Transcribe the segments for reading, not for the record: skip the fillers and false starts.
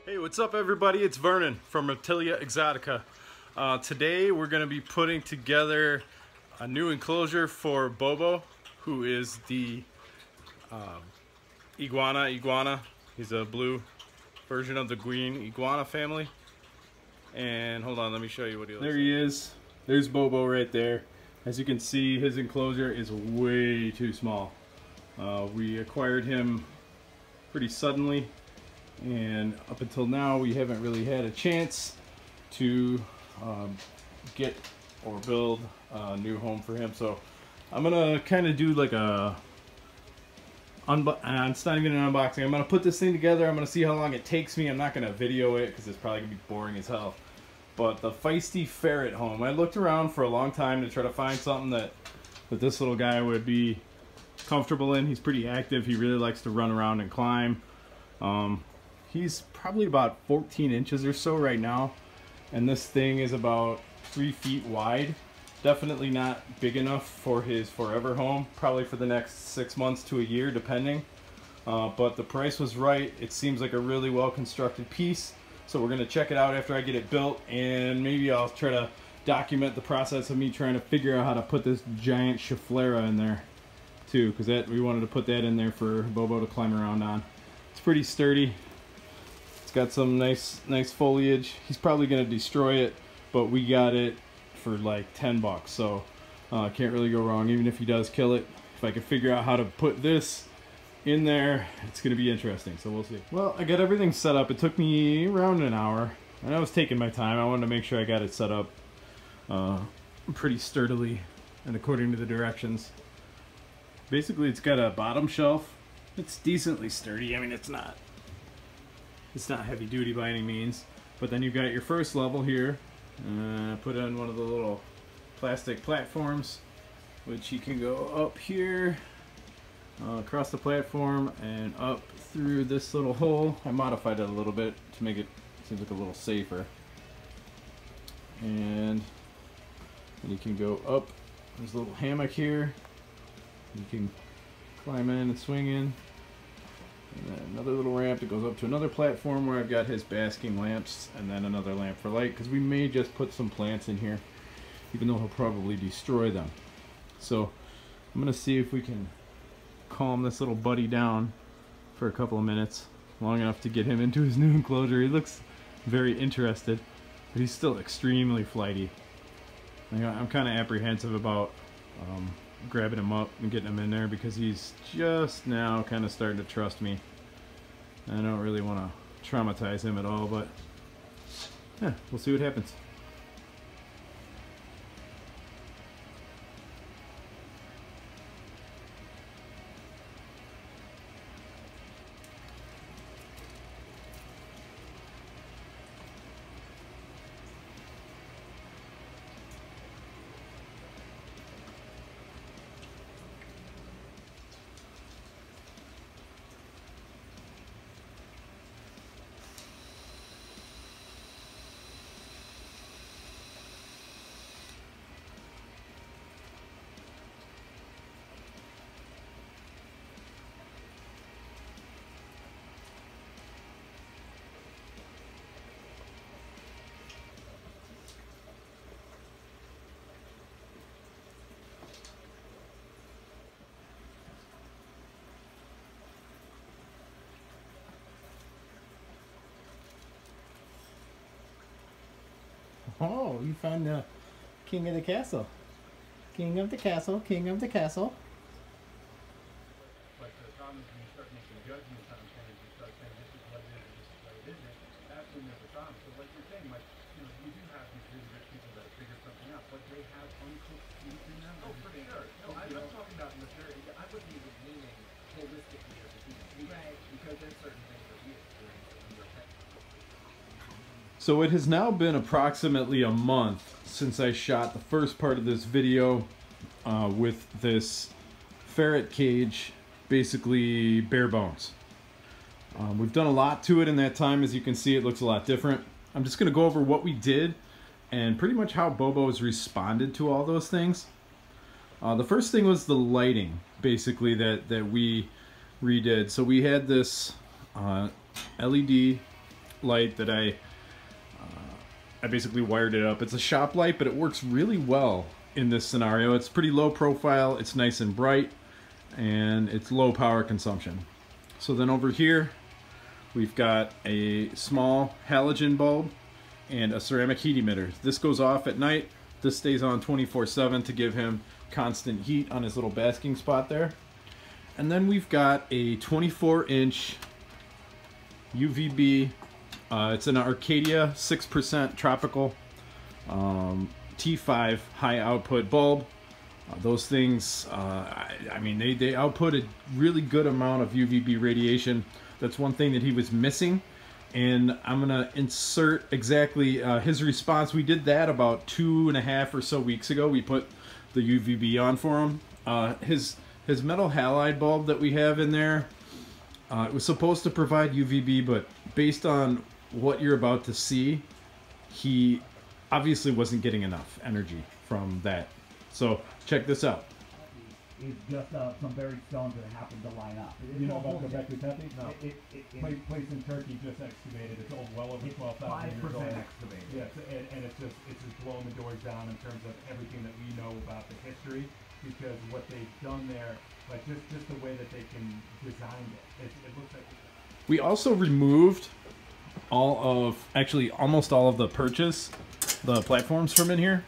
Hey, what's up everybody? It's Vernon from Reptilia Exotica. Today we're going to be putting together a new enclosure for Bobo, who is the iguana. He's a blue version of the green iguana family. And hold on, let me show you what he looks like. There he is. There's Bobo right there. As you can see, his enclosure is way too small. We acquired him pretty suddenly, and up until now we haven't really had a chance to get or build a new home for him. So I'm gonna kind of do like a it's not even an unboxing. I'm gonna put this thing together. I'm gonna see how long it takes me. I'm not gonna video it because it's probably gonna be boring as hell. But the feisty ferret home, I looked around for a long time to try to find something that this little guy would be comfortable in. He's pretty active. He really likes to run around and climb. He's probably about 14 inches or so right now, and this thing is about 3 feet wide. Definitely not big enough for his forever home, probably for the next 6 months to a year depending. But the price was right. It seems like a really well constructed piece, so we're going to check it out after I get it built, and maybe I'll try to document the process of me trying to figure out how to put this giant Schefflera in there too, because we wanted to put that in there for Bobo to climb around on. It's pretty sturdy. It's got some nice foliage. He's probably going to destroy it, but we got it for like 10 bucks, so can't really go wrong even if he does kill it. If I can figure out how to put this in there, it's going to be interesting, so we'll see. Well, I got everything set up. It took me around an hour, and I was taking my time. I wanted to make sure I got it set up pretty sturdily and according to the directions. Basically, it's got a bottom shelf. It's decently sturdy. I mean, it's not heavy duty by any means. But then you've got your first level here. Put on one of the little plastic platforms, which you can go up here, across the platform, and up through this little hole. I modified it a little bit to make it seem like a little safer. And you can go up. There's a little hammock here. You can climb in and swing in. And then another little ramp that goes up to another platform where I've got his basking lamps, and then another lamp for light, because we may just put some plants in here, even though he'll probably destroy them. So I'm going to see if we can calm this little buddy down for a couple of minutes, long enough to get him into his new enclosure. He looks very interested, but he's still extremely flighty. I'm kind of apprehensive about grabbing him up and getting him in there, because he's just now kind of starting to trust me. I don't really want to traumatize him at all, but yeah, we'll see what happens. Oh, you found the king of the castle. King of the castle, king of the castle. But the problem is when you start making judgments on things, you start saying this is what it is, this is what it isn't. That's when there's a problem. So like you're saying, like, you know, you do have these really rich people that have figured something out, but they have uncooked meat in them. Oh, for sure. No, I'm not talking about maturity. I wasn't even meaning holistically as a human being. Right. Because there's certain things that we experience that we are pet. So it has now been approximately a month since I shot the first part of this video with this ferret cage, basically bare bones. We've done a lot to it in that time. As you can see, it looks a lot different. I'm just going to go over what we did and pretty much how Bobo's responded to all those things. The first thing was the lighting, basically, that we redid. So we had this LED light that I basically wired it up. It's a shop light, but it works really well in this scenario. It's pretty low profile, it's nice and bright, and it's low power consumption. So then over here, we've got a small halogen bulb and a ceramic heat emitter. This goes off at night. This stays on 24/7 to give him constant heat on his little basking spot there. And then we've got a 24-inch UVB. It's an Arcadia 6% tropical T5 high output bulb. Those things, I mean, they output a really good amount of UVB radiation. That's one thing that he was missing. And I'm gonna insert exactly his response. We did that about 2.5 or so weeks ago. We put the UVB on for him. His metal halide bulb that we have in there, it was supposed to provide UVB, but based on what you're about to see, he obviously wasn't getting enough energy from that. So check this out. Is just some buried stones that happen to line up. You know about Göbekli Tepe? No. Place in Turkey just excavated. It's old, well over 12,000 years old. 5% excavated. Yes, and it's just blowing the doors down in terms of everything that we know about the history, because what they've done there, like just the way that they can design it, it looks like. We also removed almost all of the the platforms from in here.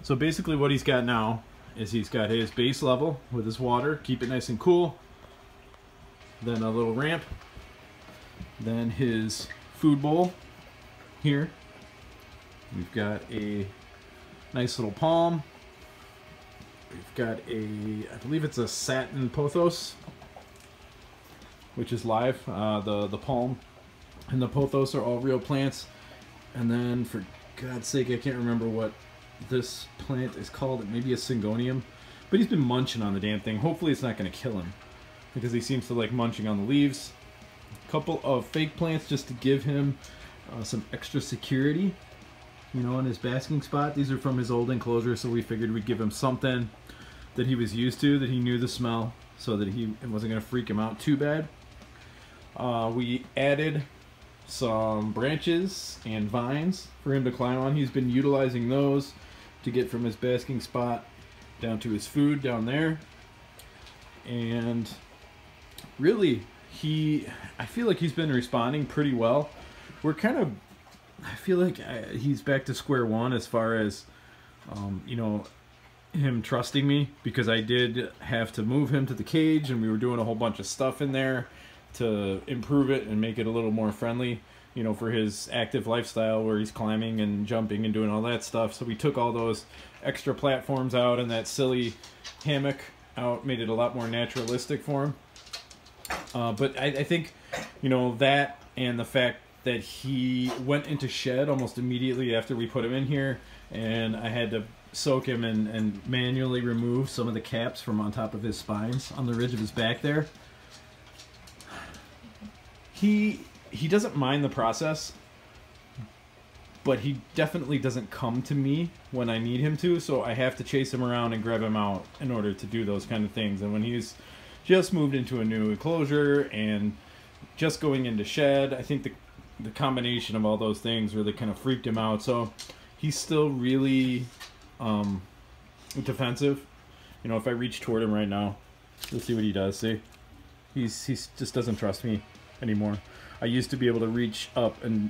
So basically what he's got now is he's got his base level with his water, keep it nice and cool, then a little ramp, then his food bowl here. We've got a nice little palm. We've got I believe it's a satin pothos, which is live. The palm and the pothos are all real plants. And then, for God's sake, I can't remember what this plant is called. It may be a syngonium, but he's been munching on the damn thing. Hopefully it's not going to kill him, because he seems to like munching on the leaves. A couple of fake plants just to give him some extra security, you know, in his basking spot. These are from his old enclosure, so we figured we'd give him something that he was used to, that he knew the smell, so that it wasn't going to freak him out too bad. We added some branches and vines for him to climb on. He's been utilizing those to get from his basking spot down to his food down there. And really, I feel like he's been responding pretty well. I feel like he's back to square one as far as, you know, him trusting me, because I did have to move him to the cage, and we were doing a whole bunch of stuff in there to improve it and make it a little more friendly, you know, for his active lifestyle where he's climbing and jumping and doing all that stuff. So we took all those extra platforms out and that silly hammock out, made it a lot more naturalistic for him. But I think, you know, that and the fact that he went into shed almost immediately after we put him in here, and I had to soak him and manually remove some of the caps from on top of his spines on the ridge of his back there. He doesn't mind the process, but he definitely doesn't come to me when I need him to, so I have to chase him around and grab him out in order to do those kind of things. And when he's just moved into a new enclosure and just going into shed, I think the combination of all those things really kind of freaked him out. So he's still really defensive. You know, if I reach toward him right now, let's see what he does. See, he's just doesn't trust me anymore. I used to be able to reach up and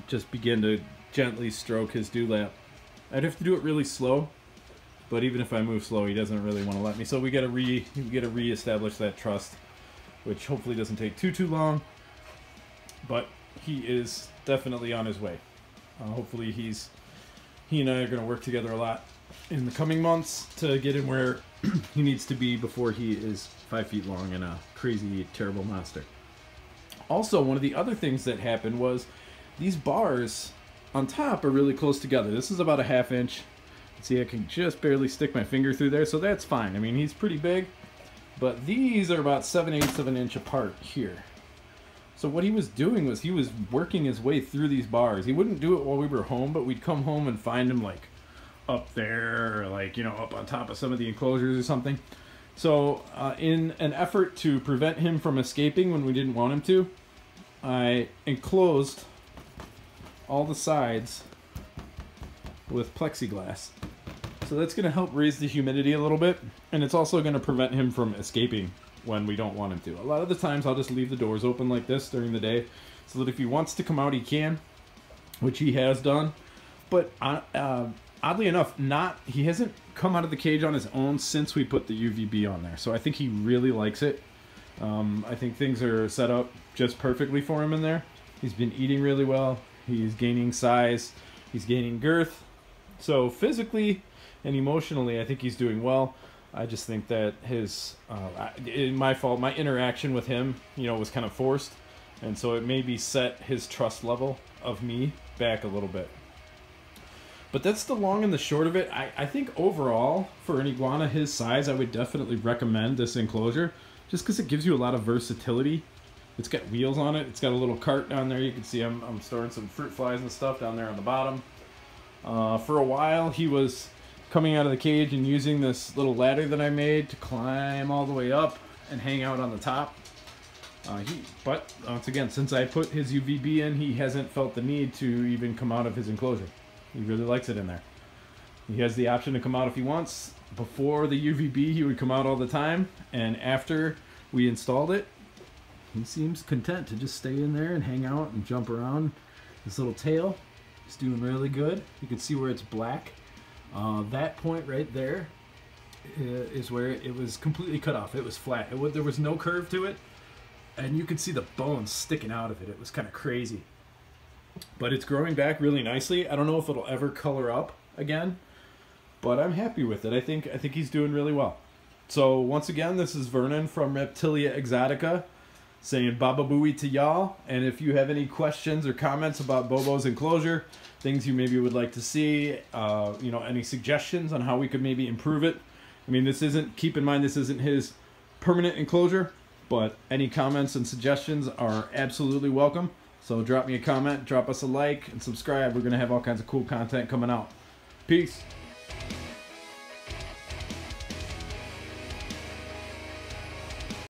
just begin to gently stroke his dewlap. I'd have to do it really slow, but even if I move slow, he doesn't really want to let me. So we gotta reestablish that trust, which hopefully doesn't take too long. But he is definitely on his way. Hopefully he and I are gonna work together a lot in the coming months to get him where he needs to be before he is 5 feet long and a crazy, terrible monster. Also, one of the other things that happened was these bars on top are really close together. This is about a 1/2 inch. See, I can just barely stick my finger through there, so that's fine. I mean, he's pretty big, but these are about 7/8 of an inch apart here. So what he was doing was he was working his way through these bars. He wouldn't do it while we were home, but we'd come home and find him like up there, or like, you know, up on top of some of the enclosures or something. So in an effort to prevent him from escaping when we didn't want him to, I enclosed all the sides with plexiglass. So that's going to help raise the humidity a little bit, and it's also going to prevent him from escaping when we don't want him to. A lot of the times I'll just leave the doors open like this during the day so that if he wants to come out, he can, which he has done. But oddly enough, he hasn't come out of the cage on his own since we put the UVB on there. So I think he really likes it. I think things are set up just perfectly for him in there. He's been eating really well. He's gaining size. He's gaining girth. So physically and emotionally, I think he's doing well. I just think that his, my fault, my interaction with him, was kind of forced. And so it maybe set his trust level of me back a little bit. But that's the long and the short of it. I think overall, for an iguana his size, I would definitely recommend this enclosure. Just because it gives you a lot of versatility. It's got wheels on it. It's got a little cart down there. You can see I'm storing some fruit flies and stuff down there on the bottom. For a while, he was coming out of the cage and using this little ladder that I made to climb all the way up and hang out on the top. But once again, since I put his UVB in, he hasn't felt the need to even come out of his enclosure. He really likes it in there. He has the option to come out if he wants. Before the UVB, he would come out all the time, and after we installed it, he seems content to just stay in there and hang out and jump around. His little tail is doing really good. You can see where it's black. That point right there is where it was completely cut off. It was flat. There was no curve to it, and you could see the bones sticking out of it. It was kind of crazy. But it's growing back really nicely. I don't know if it'll ever color up again, but I'm happy with it. I think he's doing really well. So once again, this is Vernon from Reptilia Exotica saying Baba Booey to y'all. And if you have any questions or comments about Bobo's enclosure, things you maybe would like to see, any suggestions on how we could maybe improve it. I mean, keep in mind, this isn't his permanent enclosure, but any comments and suggestions are absolutely welcome. So drop me a comment, drop us a like, and subscribe. We're going to have all kinds of cool content coming out. Peace.